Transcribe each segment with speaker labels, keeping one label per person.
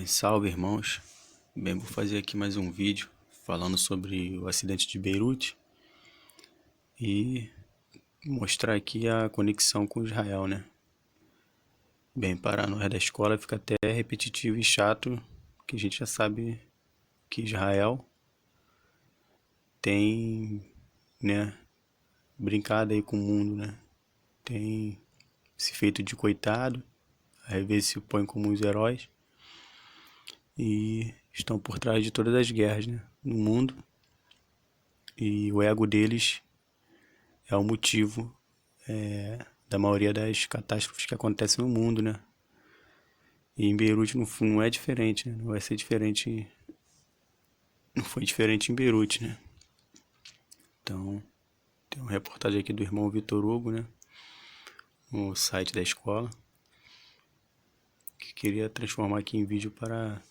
Speaker 1: Salve, irmãos. Bem, vou fazer aqui mais um vídeo falando sobre o acidente de Beirute e mostrar aqui a conexão com Israel, né? Bem, para nós da escola fica até repetitivo e chato, que a gente já sabe que Israel tem, né, brincado aí com o mundo, né? Tem se feito de coitado, às vezes se põe como os heróis e estão por trás de todas as guerras, né, no mundo. E o ego deles é o motivo da maioria das catástrofes que acontecem no mundo, né? E em Beirute não é diferente, né? Não vai ser diferente, não foi diferente em Beirute, né? Então, tem uma reportagem aqui do irmão Vitor Hugo, né? No site da escola, que queria transformar aqui em vídeo para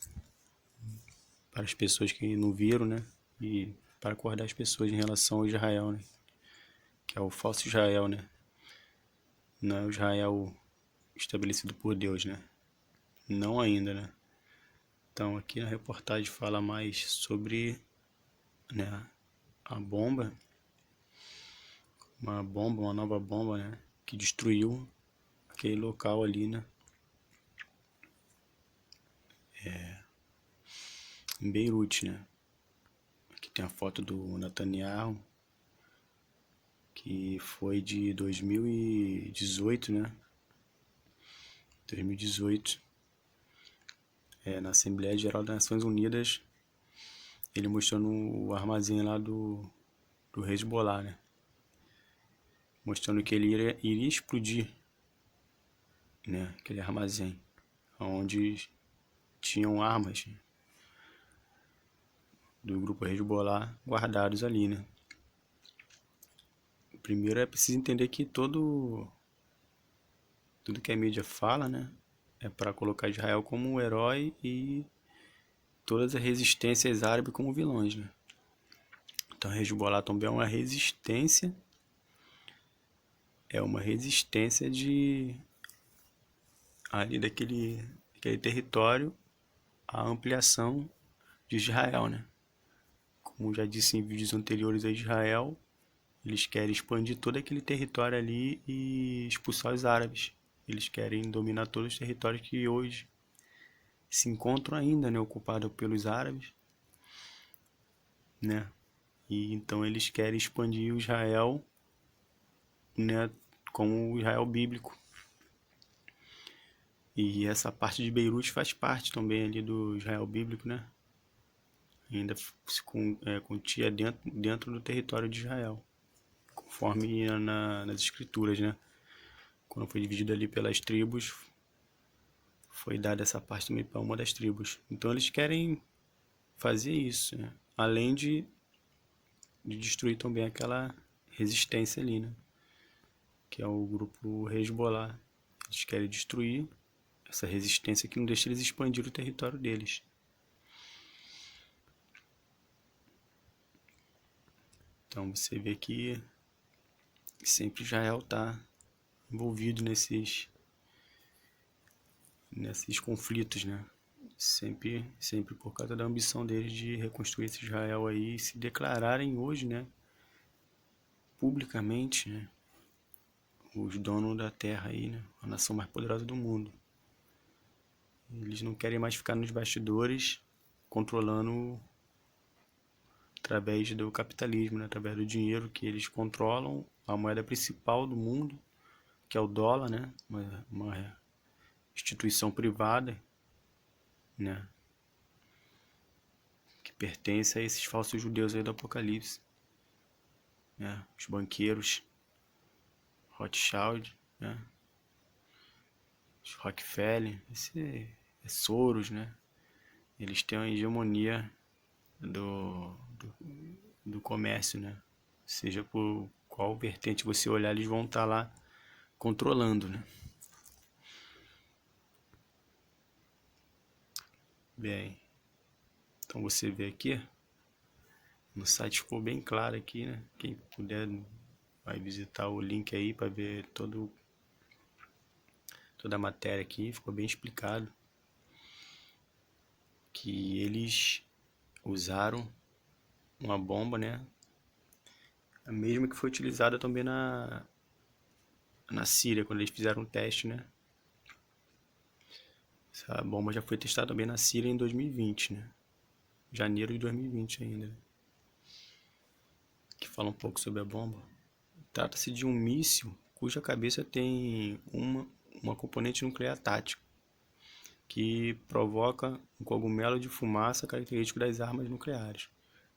Speaker 1: as pessoas que não viram, né? E para acordar as pessoas em relação ao Israel, né? Que é o falso Israel, né? Não é o Israel estabelecido por Deus, né? Não ainda, né? Então aqui a reportagem fala mais sobre, né, a bomba, uma nova bomba, né, que destruiu aquele local ali, né, em Beirute, né. Aqui tem a foto do Netanyahu, que foi de 2018, né, 2018, na Assembleia Geral das Nações Unidas, ele mostrando o armazém lá do Hezbollah, né, mostrando que ele iria explodir, né, aquele armazém, onde tinham armas do grupo Hezbollah guardados ali, né. Primeiro é preciso entender que tudo que a mídia fala, né, é para colocar Israel como um herói e todas as resistências árabes como vilões, né. Então a Hezbollah também é uma resistência de ali daquele território à ampliação de Israel, né. Como já disse em vídeos anteriores a Israel, eles querem expandir todo aquele território ali e expulsar os árabes. Eles querem dominar todos os territórios que hoje se encontram ainda, né, ocupados pelos árabes, né? E então eles querem expandir o Israel, né, como o Israel bíblico. E essa parte de Beirute faz parte também ali do Israel bíblico, né? Ainda se continha dentro do território de Israel, conforme ia nas escrituras, né? Quando foi dividido ali pelas tribos, foi dada essa parte também para uma das tribos. Então eles querem fazer isso, né? Além de destruir também aquela resistência ali, né? Que é o grupo Hezbollah. Eles querem destruir essa resistência que não deixa eles expandir o território deles. Então você vê que sempre Israel está envolvido nesses conflitos, né? Sempre por causa da ambição deles de reconstruir esse Israel aí e se declararem hoje, né, publicamente, né, os donos da terra aí, né, a nação mais poderosa do mundo. Eles não querem mais ficar nos bastidores controlando através do capitalismo, né, através do dinheiro que eles controlam a moeda principal do mundo, que é o dólar, né, uma instituição privada, né, que pertence a esses falsos judeus aí do Apocalipse, né, os banqueiros Rothschild, né, os Rockefeller, esse é Soros, né, eles têm uma hegemonia do comércio, né, seja por qual vertente você olhar, eles vão estar lá controlando, né. Bem, então você vê aqui, no site ficou bem claro aqui, né, quem puder vai visitar o link aí para ver toda a matéria aqui, ficou bem explicado. que eles usaram uma bomba, né? A mesma que foi utilizada também na Síria, quando eles fizeram um teste, né? Essa bomba já foi testada também na Síria em 2020, né? Janeiro de 2020 ainda. Que fala um pouco sobre a bomba. Trata-se de um míssil cuja cabeça tem uma componente nuclear tática, que provoca um cogumelo de fumaça característico das armas nucleares.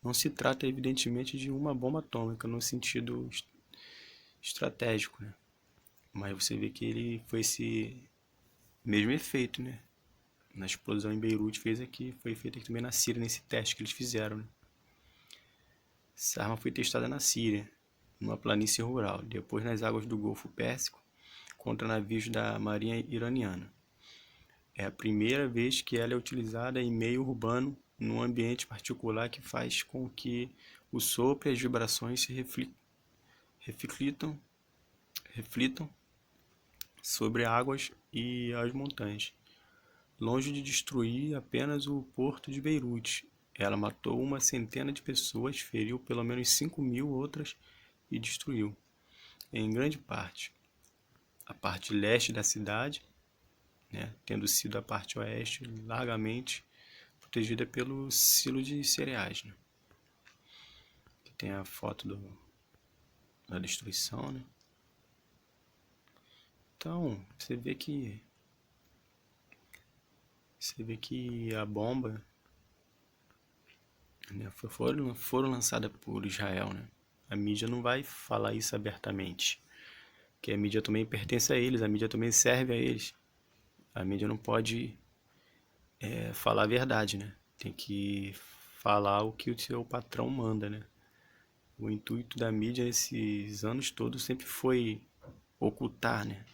Speaker 1: Não se trata, evidentemente, de uma bomba atômica no sentido estratégico, né? Mas você vê que ele foi esse mesmo efeito, né? Na explosão em Beirute fez aqui, foi feito aqui também na Síria, nesse teste que eles fizeram, né? Essa arma foi testada na Síria, numa planície rural, depois nas águas do Golfo Pérsico, contra navios da marinha iraniana. É a primeira vez que ela é utilizada em meio urbano, num ambiente particular que faz com que o sopro e as vibrações se reflitam sobre águas e as montanhas. Longe de destruir apenas o porto de Beirute, ela matou uma centena de pessoas, feriu pelo menos 5.000 outras e destruiu, em grande parte, a parte leste da cidade, né, tendo sido a parte oeste largamente protegida pelo silo de cereais, né, que tem a foto da destruição, né. Então, você vê que a bomba, né, foram lançadas por Israel, né. A mídia não vai falar isso abertamente, que a mídia também pertence a eles, a mídia também serve a eles. A mídia não pode falar a verdade, né? Tem que falar o que o seu patrão manda, né? O intuito da mídia esses anos todos sempre foi ocultar, né?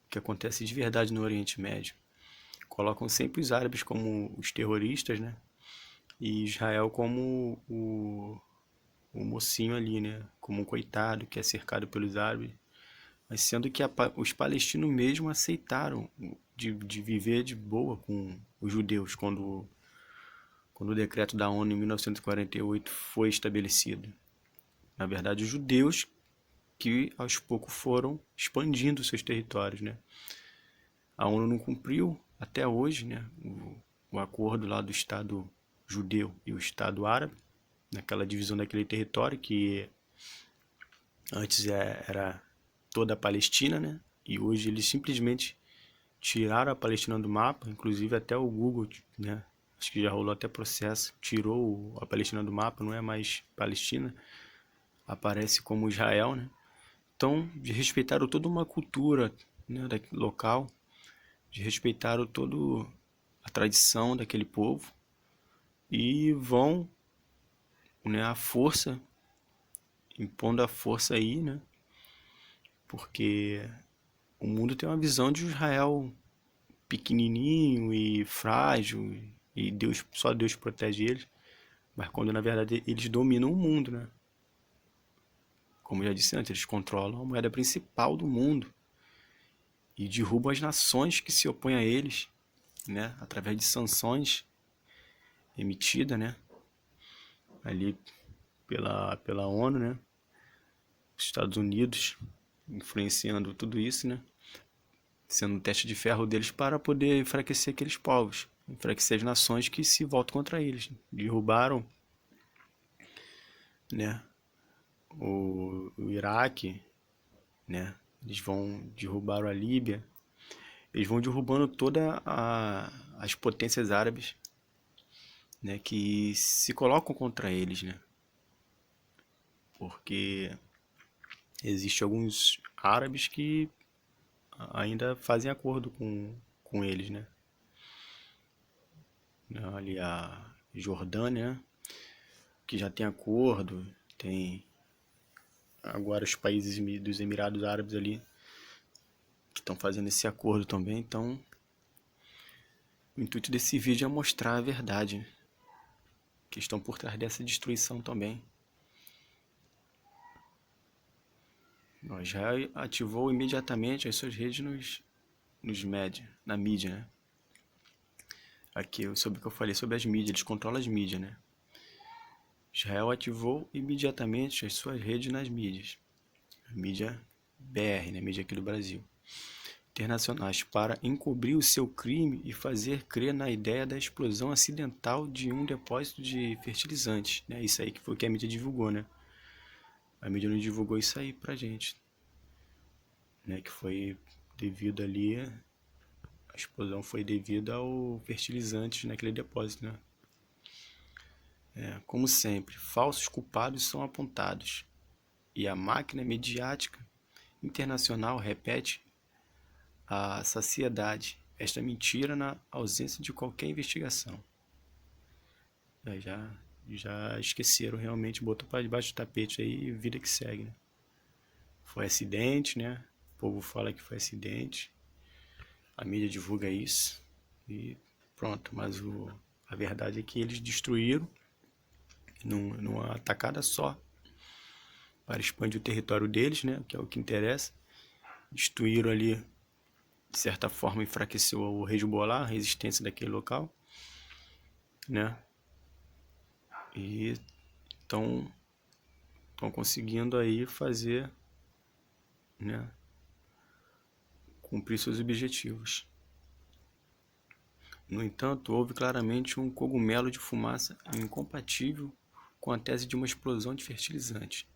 Speaker 1: O que acontece de verdade no Oriente Médio. Colocam sempre os árabes como os terroristas, né? E Israel como o mocinho ali, né? Como um coitado que é cercado pelos árabes. Mas sendo que os palestinos mesmo aceitaram de viver de boa com os judeus quando o decreto da ONU em 1948 foi estabelecido. Na verdade, os judeus que aos poucos foram expandindo seus territórios, né? A ONU não cumpriu até hoje, né, o acordo lá do Estado judeu e o Estado árabe, naquela divisão daquele território que antes era toda a Palestina, né? E hoje eles simplesmente tiraram a Palestina do mapa, inclusive até o Google, né? Acho que já rolou até processo, tirou a Palestina do mapa, não é mais Palestina, aparece como Israel, né? Então, de respeitaram toda uma cultura, né, local, de respeitaram toda a tradição daquele povo e vão, né, à força, impondo a força aí, né? Porque o mundo tem uma visão de Israel pequenininho e frágil e Deus, só Deus protege eles, mas quando na verdade eles dominam o mundo, né? Como eu já disse antes, eles controlam a moeda principal do mundo e derrubam as nações que se opõem a eles, né? Através de sanções emitidas, né? Ali pela ONU, né? Os Estados Unidos influenciando tudo isso, né? Sendo um teste de ferro deles para poder enfraquecer aqueles povos, enfraquecer as nações que se voltam contra eles. Derrubaram, né, o Iraque, né? Eles vão derrubar a Líbia. Eles vão derrubando todas as potências árabes, né, que se colocam contra eles, né? Porque existem alguns árabes que ainda fazem acordo com eles, né? Ali a Jordânia, né, que já tem acordo, tem agora os países dos Emirados Árabes ali que estão fazendo esse acordo também. Então, o intuito desse vídeo é mostrar a verdade, né, que estão por trás dessa destruição também. Já ativou imediatamente as suas redes na mídia, né? aqui sobre o que eu falei sobre as mídias, eles controlam as mídias, né? Israel ativou imediatamente as suas redes nas mídias, a mídia BR, né, mídia aqui do Brasil, internacionais, para encobrir o seu crime e fazer crer na ideia da explosão acidental de um depósito de fertilizantes, né? Isso aí que foi o que a mídia divulgou, né? A mídia não divulgou isso aí pra gente, né? Que foi devido ali, a explosão foi devido ao fertilizante naquele depósito, né? Como sempre, falsos culpados são apontados e a máquina mediática internacional repete à saciedade esta mentira na ausência de qualquer investigação. Já esqueceram realmente, botou para debaixo do tapete aí e vida que segue, né? Foi acidente, né? O povo fala que foi acidente, a mídia divulga isso e pronto, mas a verdade é que eles destruíram numa atacada só para expandir o território deles, né? Que é o que interessa. Destruíram ali, de certa forma, enfraqueceu o Hezbollah, a resistência daquele local, né? E estão conseguindo aí fazer, né, cumprir seus objetivos. No entanto, houve claramente um cogumelo de fumaça incompatível com a tese de uma explosão de fertilizante.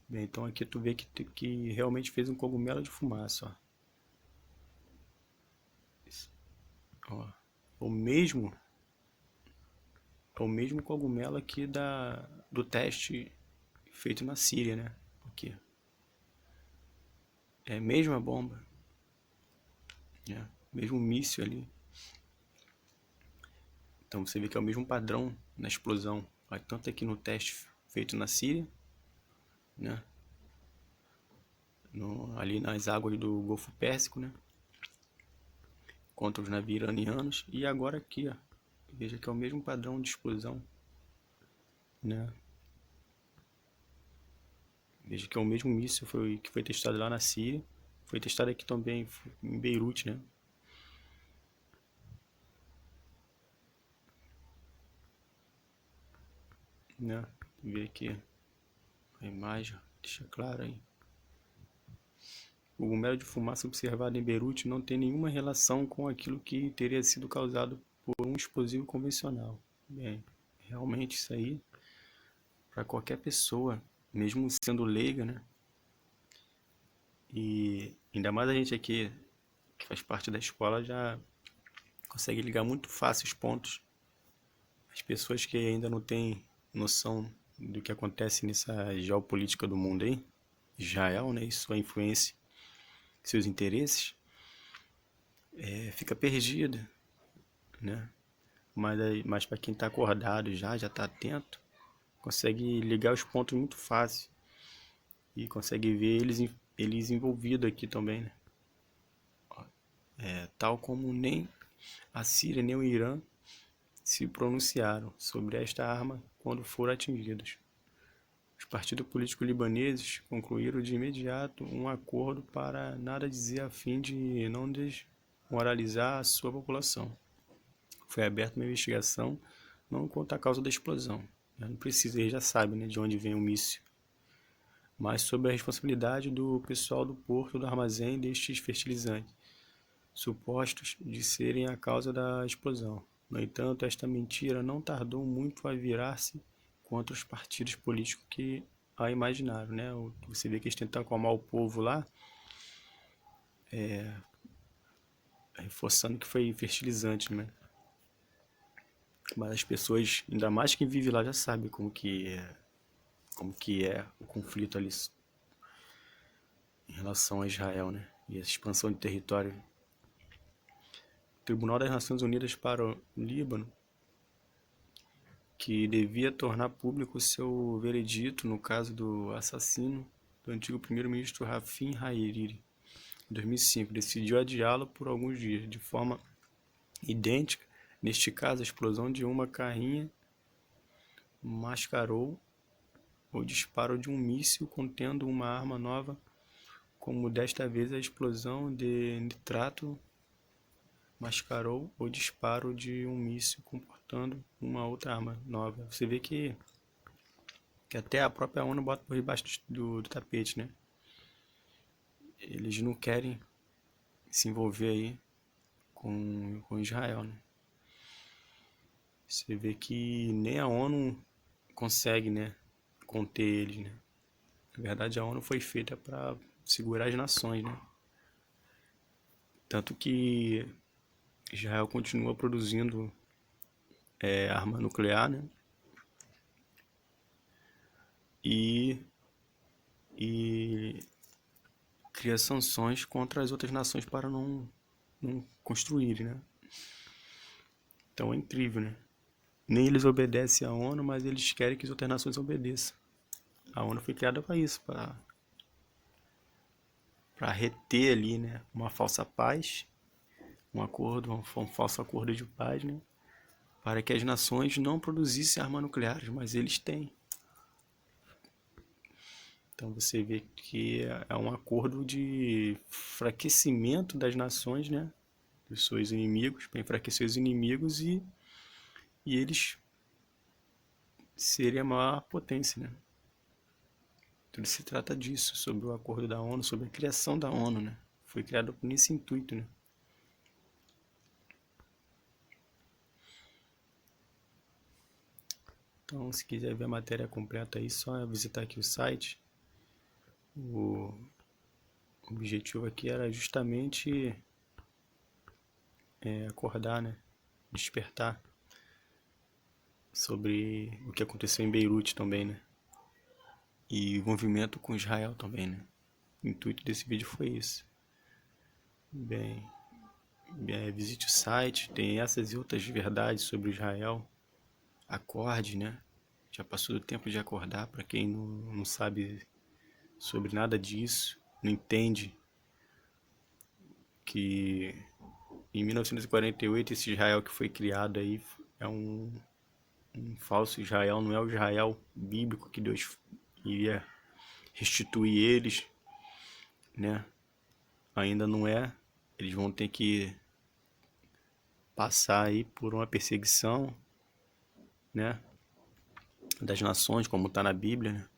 Speaker 1: Bem, então aqui tu vê que realmente fez um cogumelo de fumaça, ó. Ó, o mesmo cogumelo aqui do teste feito na Síria, né? Aqui. É a mesma bomba, né? Mesmo míssil ali. Então você vê que é o mesmo padrão na explosão, tanto aqui no teste feito na Síria, né? Ali nas águas do Golfo Pérsico, né? Contra os navios iranianos, e agora aqui, ó, veja que é o mesmo padrão de explosão, né? Veja que é o mesmo míssil que foi testado lá na Síria, foi testado aqui também em Beirute, né? Ver aqui a imagem, deixa claro aí. O cogumelo de fumaça observado em Beirute não tem nenhuma relação com aquilo que teria sido causado por um explosivo convencional. Bem, realmente isso aí, para qualquer pessoa, mesmo sendo leiga, né? E ainda mais a gente aqui, que faz parte da escola, já consegue ligar muito fácil os pontos. As pessoas que ainda não têm noção do que acontece nessa geopolítica do mundo aí, Israel, né, e sua influência, seus interesses, fica perdida, né? Mas para quem está acordado já está atento, consegue ligar os pontos muito fácil e consegue ver eles envolvidos aqui também, né? Tal como nem a Síria nem o Irã se pronunciaram sobre esta arma quando foram atingidos. Os partidos políticos libaneses concluíram de imediato um acordo para nada dizer a fim de não desmoralizar a sua população. Foi aberta uma investigação não quanto à causa da explosão, não precisa, ele já sabe, né, de onde vem o míssil, mas sobre a responsabilidade do pessoal do porto do armazém destes fertilizantes, supostos de serem a causa da explosão. No entanto, esta mentira não tardou muito a virar-se contra os partidos políticos que a imaginaram, né? Você vê que eles tentam acalmar o povo lá, reforçando que foi fertilizante, né? Mas as pessoas, ainda mais quem vive lá, já sabe como que é o conflito ali em relação a Israel, né? E a expansão de território. O Tribunal das Nações Unidas para o Líbano, que devia tornar público seu veredito no caso do assassino do antigo primeiro-ministro Rafin Hariri, em 2005, decidiu adiá-lo por alguns dias, de forma idêntica. Neste caso, a explosão de uma carrinha mascarou o disparo de um míssil contendo uma arma nova, como desta vez a explosão de nitrato mascarou o disparo de um míssil comportando uma outra arma nova. Você vê que até a própria ONU bota por debaixo do tapete, né? Eles não querem se envolver aí com Israel, né? Você vê que nem a ONU consegue, né, conter eles, né? Na verdade, a ONU foi feita para segurar as nações, né? Tanto que Israel continua produzindo arma nuclear, né? E cria sanções contra as outras nações para não construírem, né? Então é incrível, né? Nem eles obedecem à ONU, mas eles querem que as outras nações obedeçam. A ONU foi criada para isso, para reter ali, né, uma falsa paz, um acordo, um falso acordo de paz, né, para que as nações não produzissem armas nucleares, mas eles têm. Então você vê que é um acordo de enfraquecimento das nações, né, dos seus inimigos, para enfraquecer os inimigos e eles serem a maior potência, né. Tudo se trata disso, sobre o acordo da ONU, sobre a criação da ONU, né. Foi criado nesse intuito, né. Então, se quiser ver a matéria completa aí, só visitar aqui o site. O objetivo aqui era justamente acordar, né? Despertar sobre o que aconteceu em Beirute também, né? E o envolvimento com Israel também, né? O intuito desse vídeo foi isso. Bem, visite o site, tem essas e outras verdades sobre Israel. Acorde, né? Já passou do tempo de acordar, para quem não sabe sobre nada disso, não entende que em 1948 esse Israel que foi criado aí é um falso Israel, não é o Israel bíblico que Deus iria restituir eles, né? Ainda não é. Eles vão ter que passar aí por uma perseguição, né, das nações, como está na Bíblia, né?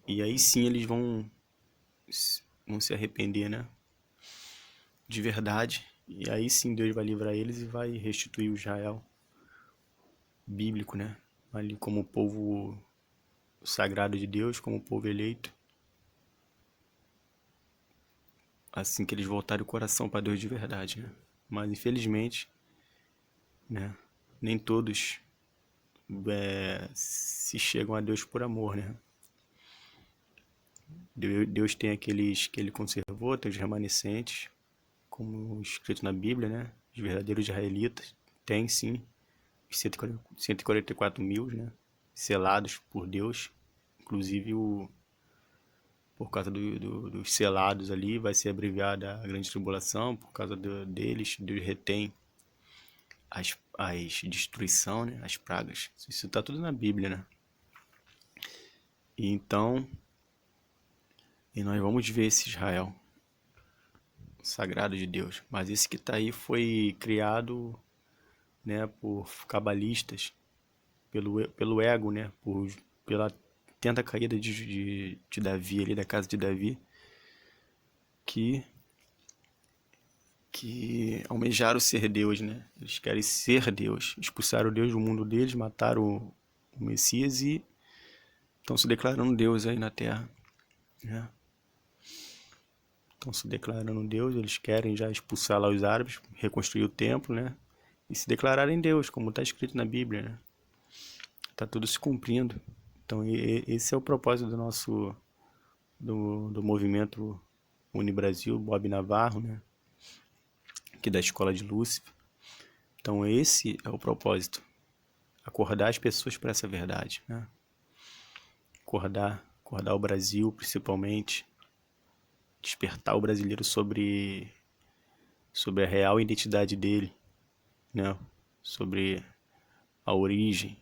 Speaker 1: E aí sim eles vão se arrepender, né, de verdade. E aí sim Deus vai livrar eles e vai restituir o Israel bíblico, né? Ali como povo sagrado de Deus, como povo eleito. Assim que eles voltarem o coração para Deus de verdade, né? Mas infelizmente, né, nem todos se chegam a Deus por amor, né? Deus tem aqueles que ele conservou, tem os remanescentes, como escrito na Bíblia, né? Os verdadeiros israelitas, tem sim, os 144 mil, né? Selados por Deus, inclusive por causa dos selados ali, vai ser abreviada a grande tribulação, por causa deles, Deus retém as destruição, né? As pragas. Isso está tudo na Bíblia, né? E então, e nós vamos ver esse Israel sagrado de Deus. Mas esse que está aí foi criado, né, por cabalistas, pelo ego, né, pela tenta caída de Davi ali, da casa de Davi, que almejaram ser Deus, né? Eles querem ser Deus. Expulsaram o Deus do mundo deles, mataram o Messias e estão se declarando Deus aí na terra, né? Estão se declarando Deus, eles querem já expulsar lá os árabes, reconstruir o templo, né? E se declararem Deus, como está escrito na Bíblia, né? Está tudo se cumprindo. Então esse é o propósito do nosso do movimento Unibrasil, Bob Navarro, né? Aqui da Escola de Lúcifer. Então esse é o propósito. Acordar as pessoas para essa verdade, né? Acordar o Brasil, principalmente. Despertar o brasileiro sobre a real identidade dele, né? Sobre a origem.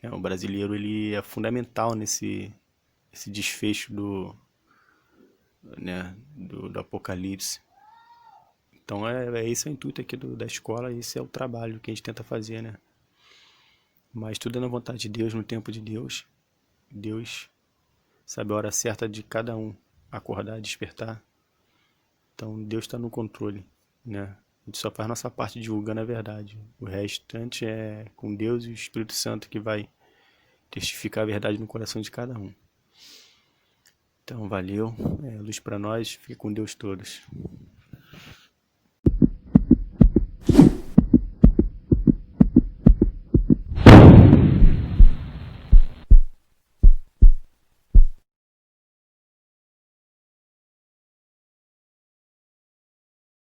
Speaker 1: O brasileiro ele é fundamental nesse desfecho do Apocalipse. Então esse é o intuito aqui da escola, esse é o trabalho que a gente tenta fazer, né? Mas tudo é na vontade de Deus, no tempo de Deus. Deus sabe a hora certa de cada um acordar, despertar. Então Deus está no controle, né? A gente só faz nossa parte divulgando a verdade. O restante é com Deus e o Espírito Santo que vai testificar a verdade no coração de cada um. Então valeu, luz para nós, fique com Deus todos.